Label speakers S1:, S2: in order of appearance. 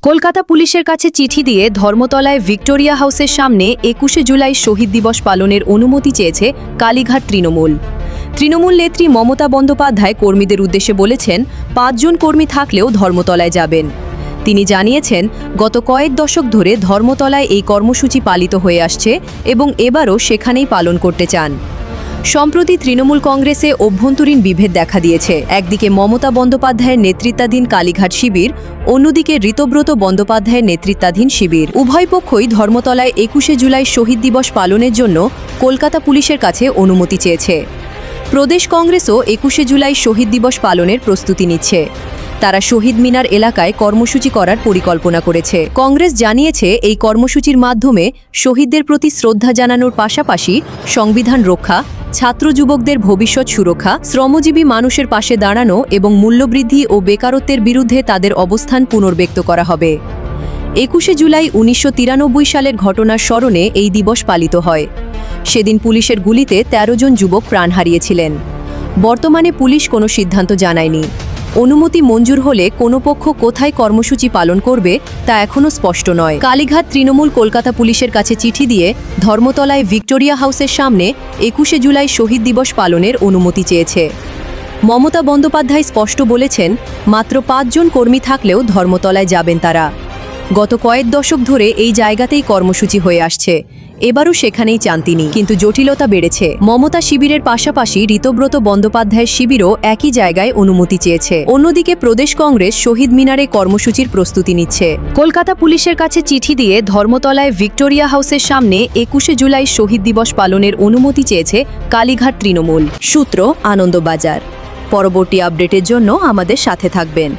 S1: কলকাতা পুলিশের কাছে চিঠি দিয়ে ধর্মতলায় ভিক্টোরিয়া হাউসের সামনে ২১শে জুলাই শহীদ দিবস পালনের অনুমতি চেয়েছে কালীঘাট তৃণমূল। তৃণমূল নেত্রী মমতা বন্দ্যোপাধ্যায় কর্মীদের উদ্দেশ্যে বলেছেন, ৫ জন কর্মী থাকলেও ধর্মতলায় যাবেন। তিনি জানিয়েছেন, গত কয়েক দশক ধরে ধর্মতলায় এই কর্মসূচি পালিত হয়ে আসছে এবং এবারও সেখানেই পালন করতে চান। সম্প্রতি তৃণমূল কংগ্রেসে অভ্যন্তরীণ বিভেদ দেখা দিয়েছে। একদিকে মমতা বন্দ্যোপাধ্যায়ের নেতৃত্বাধীন কালীঘাট শিবির, অন্যদিকে ঋতব্রত বন্দ্যোপাধ্যায়ের নেতৃত্বাধীন শিবির। উভয় পক্ষই ধর্মতলায় ২১শে জুলাই শহীদ দিবস পালনের জন্য কলকাতা পুলিশের কাছে অনুমতি চেয়েছে। প্রদেশ কংগ্রেসও ২১শে জুলাই শহীদ দিবস পালনের প্রস্তুতি নিচ্ছে। তারা শহীদ মিনার এলাকায় কর্মসূচি করার পরিকল্পনা করেছে। কংগ্রেস জানিয়েছে, এই কর্মসূচির মাধ্যমে শহীদদের প্রতি শ্রদ্ধা জানানোর পাশাপাশি সংবিধান রক্ষা, ছাত্র যুবকদের ভবিষ্যৎ সুরক্ষা, শ্রমজীবী মানুষের পাশে দাঁড়ানো এবং মূল্যবৃদ্ধি ও বেকারত্বের বিরুদ্ধে তাদের অবস্থান পুনর্ব্যক্ত করা হবে। ২১শে জুলাই ১৯৯৩ সালের ঘটনার স্মরণে এই দিবস পালিত হয়। সেদিন পুলিশের গুলিতে ১৩ জন যুবক প্রাণ হারিয়েছিলেন। বর্তমানে পুলিশ কোনো সিদ্ধান্ত জানায়নি। অনুমতি মঞ্জুর হলে কোনো পক্ষ কোথায় কর্মসূচি পালন করবে তা এখনও স্পষ্ট নয়। কালীঘাট তৃণমূল কলকাতা পুলিশের কাছে চিঠি দিয়ে ধর্মতলায় ভিক্টোরিয়া হাউসের সামনে ২১শে জুলাই শহীদ দিবস পালনের অনুমতি চেয়েছে। মমতা বন্দ্যোপাধ্যায় স্পষ্ট বলেছেন, মাত্র ৫ জন কর্মী থাকলেও ধর্মতলায় যাবেন তারা। গত কয়েক দশক ধরে এই জায়গাতেই কর্মসূচি হয়ে আসছে, এবারও সেখানেই চান তিনি। কিন্তু জটিলতা বেড়েছে। মমতা শিবিরের পাশাপাশি ঋতব্রত বন্দ্যোপাধ্যায়ের শিবিরও একই জায়গায় অনুমতি চেয়েছে। অন্যদিকে প্রদেশ কংগ্রেস শহীদ মিনারে কর্মসূচির প্রস্তুতি নিচ্ছে। কলকাতা পুলিশের কাছে চিঠি দিয়ে ধর্মতলায় ভিক্টোরিয়া হাউসের সামনে ২১শে জুলাই শহীদ দিবস পালনের অনুমতি চেয়েছে কালীঘাট তৃণমূল। সূত্র, আনন্দবাজার। পরবর্তী আপডেটের জন্য আমাদের সাথে থাকবেন।